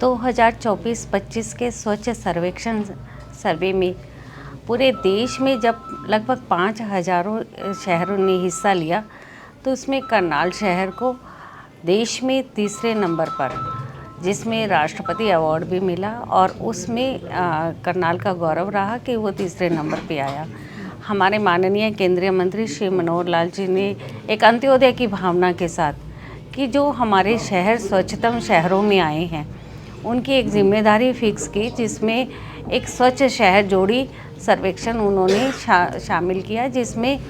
2024-25 के स्वच्छ सर्वेक्षण सर्वे में पूरे देश में जब लगभग 5,000 शहरों ने हिस्सा लिया तो उसमें करनाल शहर को देश में तीसरे नंबर पर, जिसमें राष्ट्रपति अवार्ड भी मिला और उसमें करनाल का गौरव रहा कि वो तीसरे नंबर पे आया। हमारे माननीय केंद्रीय मंत्री श्री मनोहर लाल जी ने एक अंत्योदय की भावना के साथ कि जो हमारे शहर स्वच्छतम शहरों में आए हैं उनकी एक जिम्मेदारी फिक्स की, जिसमें एक स्वच्छ शहर जोड़ी सर्वेक्षण उन्होंने शामिल किया, जिसमें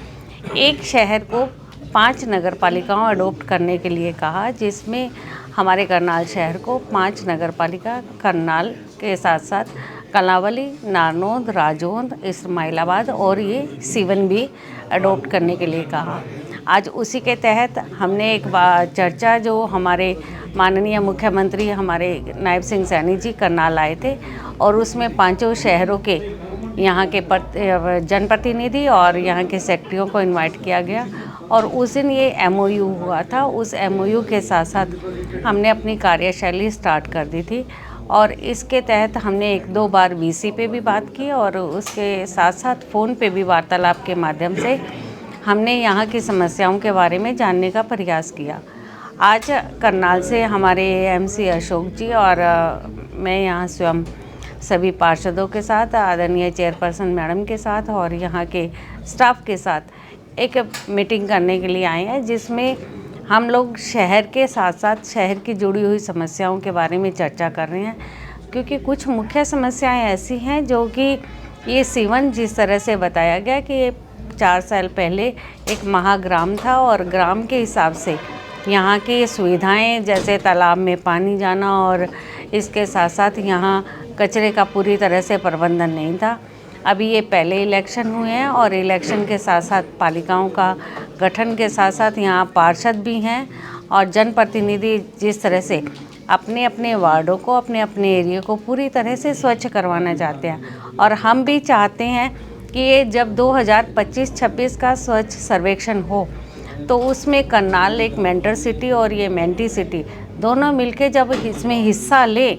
एक शहर को 5 नगर पालिकाओं अडोप्ट करने के लिए कहा, जिसमें हमारे करनाल शहर को 5 नगर पालिका करनाल के साथ साथ कलावली, नारनौंद, राजौंद, इस्माइलाबाद और ये सीवन भी अडोप्ट करने के लिए कहा। आज उसी के तहत हमने एक चर्चा जो हमारे माननीय मुख्यमंत्री हमारे नायब सिंह सैनी जी करनाल आए थे और उसमें 5 शहरों के यहाँ के जनप्रतिनिधि और यहाँ के सेक्रेटरियों को इनवाइट किया गया और उस दिन ये MOU हुआ था। उस MOU के साथ साथ हमने अपनी कार्यशैली स्टार्ट कर दी थी और इसके तहत हमने 1-2 बार VC पे भी बात की और उसके साथ साथ फ़ोन पे भी वार्तालाप के माध्यम से हमने यहाँ की समस्याओं के बारे में जानने का प्रयास किया। आज करनाल से हमारे MC अशोक जी और मैं यहाँ स्वयं सभी पार्षदों के साथ, आदरणीय चेयरपर्सन मैडम के साथ और यहाँ के स्टाफ के साथ एक मीटिंग करने के लिए आए हैं, जिसमें हम लोग शहर के साथ साथ शहर की जुड़ी हुई समस्याओं के बारे में चर्चा कर रहे हैं, क्योंकि कुछ मुख्य समस्याएं ऐसी हैं जो कि ये सीवन जिस तरह से बताया गया कि ये 4 साल पहले एक महाग्राम था और ग्राम के हिसाब से यहाँ की सुविधाएं जैसे तालाब में पानी जाना और इसके साथ साथ यहाँ कचरे का पूरी तरह से प्रबंधन नहीं था। अभी ये पहले इलेक्शन हुए हैं और इलेक्शन के साथ साथ पालिकाओं का गठन के साथ साथ यहाँ पार्षद भी हैं और जनप्रतिनिधि जिस तरह से अपने अपने वार्डों को, अपने अपने एरिया को पूरी तरह से स्वच्छ करवाना चाहते हैं और हम भी चाहते हैं कि ये जब 2025-26 का स्वच्छ सर्वेक्षण हो तो उसमें करनाल एक मेंटर सिटी और ये मेंटी सिटी दोनों मिलके जब इसमें हिस्सा ले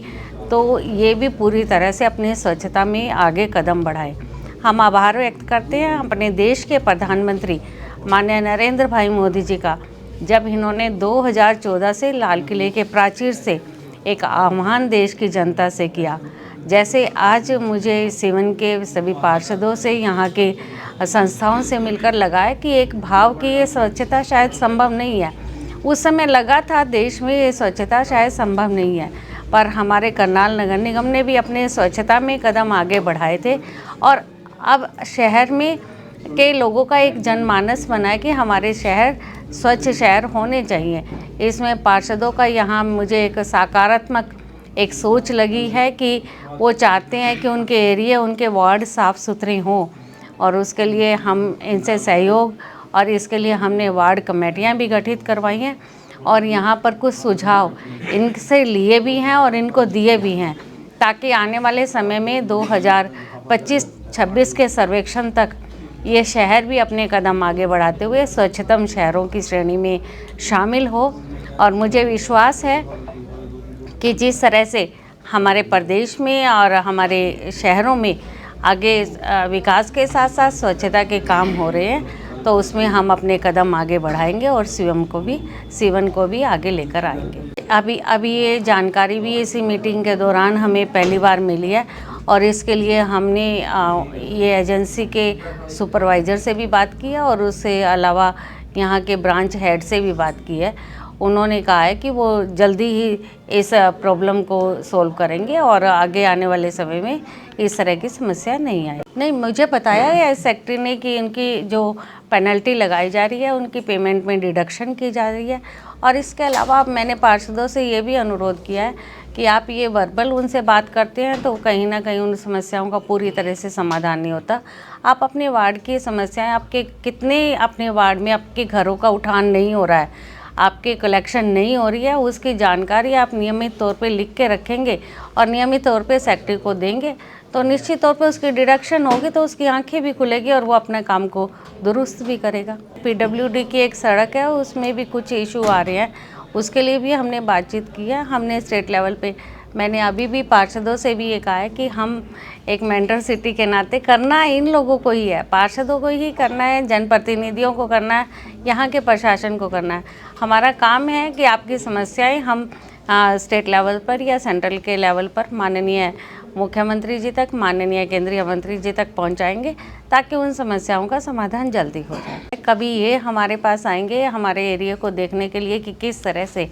तो ये भी पूरी तरह से अपने स्वच्छता में आगे कदम बढ़ाए। हम आभार व्यक्त करते हैं अपने देश के प्रधानमंत्री माननीय नरेंद्र भाई मोदी जी का, जब इन्होंने 2014 से लाल किले के प्राचीर से एक आह्वान देश की जनता से किया। जैसे आज मुझे सीवन के सभी पार्षदों से, यहाँ के संस्थाओं से मिलकर लगा है कि एक भाव की ये स्वच्छता शायद संभव नहीं है। उस समय लगा था देश में ये स्वच्छता शायद संभव नहीं है, पर हमारे करनाल नगर निगम ने भी अपने स्वच्छता में कदम आगे बढ़ाए थे और अब शहर में के लोगों का एक जनमानस बना है कि हमारे शहर स्वच्छ शहर होने चाहिए। इसमें पार्षदों का यहाँ मुझे एक सकारात्मक एक सोच लगी है कि वो चाहते हैं कि उनके एरिया, उनके वार्ड साफ़ सुथरे हों और उसके लिए हम इनसे सहयोग और इसके लिए हमने वार्ड कमेटियाँ भी गठित करवाई हैं और यहाँ पर कुछ सुझाव इनसे लिए भी हैं और इनको दिए भी हैं, ताकि आने वाले समय में 2025-26 के सर्वेक्षण तक ये शहर भी अपने कदम आगे बढ़ाते हुए स्वच्छतम शहरों की श्रेणी में शामिल हो। और मुझे विश्वास है कि जिस तरह से हमारे प्रदेश में और हमारे शहरों में आगे विकास के साथ साथ स्वच्छता के काम हो रहे हैं, तो उसमें हम अपने कदम आगे बढ़ाएंगे और सीवन को भी आगे लेकर आएंगे। अभी ये जानकारी भी इसी मीटिंग के दौरान हमें पहली बार मिली है और इसके लिए हमने ये एजेंसी के सुपरवाइज़र से भी बात की है और उससे अलावा यहाँ के ब्रांच हेड से भी बात की है। उन्होंने कहा है कि वो जल्दी ही इस प्रॉब्लम को सॉल्व करेंगे और आगे आने वाले समय में इस तरह की समस्या नहीं आए। नहीं, मुझे बताया गया सेक्रेटरी ने कि उनकी जो पेनल्टी लगाई जा रही है उनकी पेमेंट में डिडक्शन की जा रही है और इसके अलावा मैंने पार्षदों से ये भी अनुरोध किया है कि आप ये वर्बल उनसे बात करते हैं तो कहीं ना कहीं उन समस्याओं का पूरी तरह से समाधान नहीं होता। आप अपने वार्ड की समस्याएं, आपके कितने अपने वार्ड में आपके घरों का उठान नहीं हो रहा है, आपके कलेक्शन नहीं हो रही है, उसकी जानकारी आप नियमित तौर पे लिख के रखेंगे और नियमित तौर पे सेक्रेटरी को देंगे तो निश्चित तौर पे उसकी डिडक्शन होगी तो उसकी आंखें भी खुलेगी और वो अपने काम को दुरुस्त भी करेगा। PWD की एक सड़क है, उसमें भी कुछ इशू आ रहे हैं, उसके लिए भी हमने बातचीत की है। हमने स्टेट लेवल पे मैंने अभी भी पार्षदों से भी ये कहा है कि हम एक मेंटर सिटी के नाते करना इन लोगों को ही है, पार्षदों को ही करना है, जनप्रतिनिधियों को करना है, यहाँ के प्रशासन को करना है। हमारा काम है कि आपकी समस्याएं हम स्टेट लेवल पर या सेंट्रल के लेवल पर माननीय मुख्यमंत्री जी तक, माननीय केंद्रीय मंत्री जी तक पहुंचाएंगे ताकि उन समस्याओं का समाधान जल्दी हो जाए। कभी ये हमारे पास आएंगे हमारे एरिया को देखने के लिए कि किस तरह से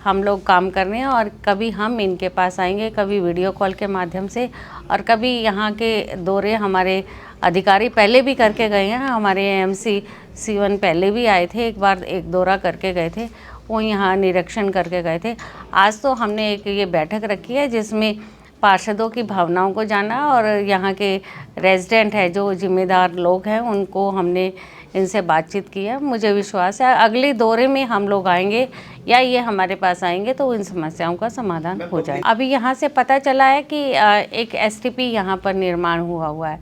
हम लोग काम कर रहे हैं, और कभी हम इनके पास आएंगे, कभी वीडियो कॉल के माध्यम से, और कभी यहाँ के दौरे हमारे अधिकारी पहले भी करके गए हैं। हमारे एएमसी C1 पहले भी आए थे, एक बार एक दौरा करके गए थे, वो यहाँ निरीक्षण करके गए थे। आज तो हमने एक ये बैठक रखी है जिसमें पार्षदों की भावनाओं को जाना, और यहाँ के रेजिडेंट है जो जिम्मेदार लोग हैं उनको हमने इनसे बातचीत की है। मुझे विश्वास है अगले दौरे में हम लोग आएंगे या ये हमारे पास आएंगे तो इन समस्याओं का समाधान हो जाए। अभी यहाँ से पता चला है कि एक STP यहाँ पर निर्माण हुआ है,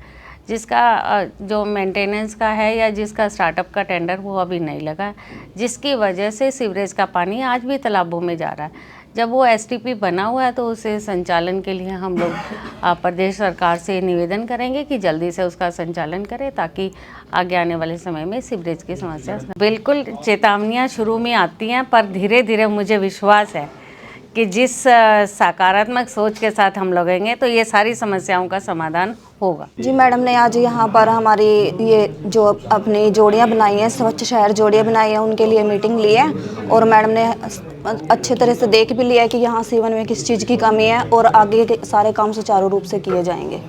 जिसका जो मेंटेनेंस का है या जिसका स्टार्टअप का टेंडर वो अभी नहीं लगा, जिसकी वजह से सीवरेज का पानी आज भी तालाबों में जा रहा है। जब वो STP बना हुआ है तो उसे संचालन के लिए हम लोग प्रदेश सरकार से निवेदन करेंगे कि जल्दी से उसका संचालन करें ताकि आगे आने वाले समय में सीवरेज की समस्या। बिल्कुल चेतावनियां शुरू में आती हैं, पर धीरे धीरे मुझे विश्वास है कि जिस सकारात्मक सोच के साथ हम लगेंगे तो ये सारी समस्याओं का समाधान होगा। जी मैडम ने आज यहाँ पर हमारी ये जो अपनी जोड़ियाँ बनाई हैं, स्वच्छ शहर जोड़ियाँ बनाई हैं, उनके लिए मीटिंग ली है, और मैडम ने अच्छे तरह से देख भी लिया है कि यहाँ C1 में किस चीज़ की कमी है और आगे के सारे काम सुचारू रूप से किए जाएंगे।